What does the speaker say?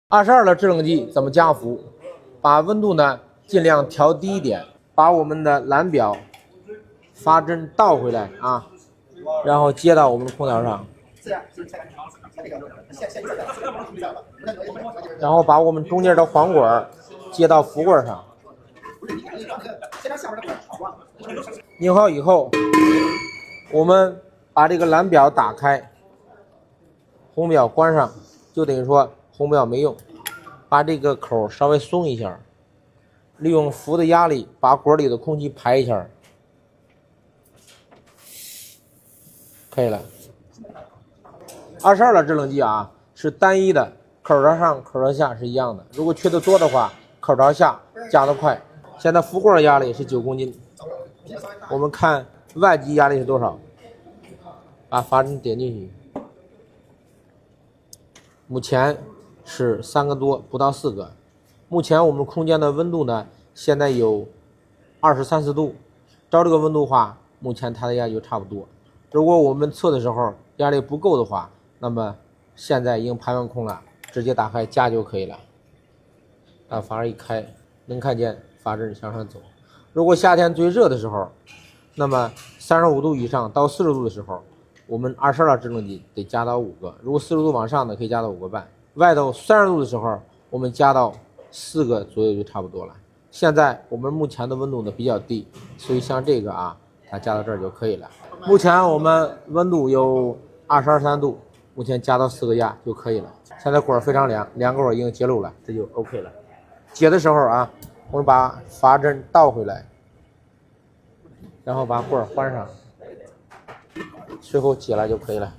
22的制冷剂怎么加氟？把温度呢尽量调低一点，把我们的蓝表发针倒回来啊，然后接到我们的空调上，然后把我们中间的黄管接到氟棍上。拧好以后，我们把这个蓝表打开，红表关上，就等于说红表没用。把这个口稍微松一下，利用氟的压力把管里的空气排一下，可以了。22的制冷剂啊是单一的，口朝上口朝下是一样的。如果缺的多的话，口朝下加得快。现在氟棍的压力是9公斤，我们看外极压力是多少，把阀针点进去，目前是3个多，不到4个。目前我们空间的温度呢，现在有23、4度。照这个温度的话，目前它的压力就差不多。如果我们测的时候压力不够的话，那么现在已经排完空了，直接打开加就可以了。把阀一开，能看见阀针向上走。如果夏天最热的时候，那么35度以上到40度的时候，我们22的制冷剂得加到5个。如果40度往上的，可以加到5个半。外头30度的时候，我们加到4个左右就差不多了。现在我们目前的温度呢比较低，所以像这个啊，它加到这儿就可以了。目前我们温度有22、3度，目前加到4个压就可以了。现在管非常凉，两个管已经接漏了，这就 OK 了。解的时候啊，我们把阀针倒回来，然后把管换上，随后解了就可以了。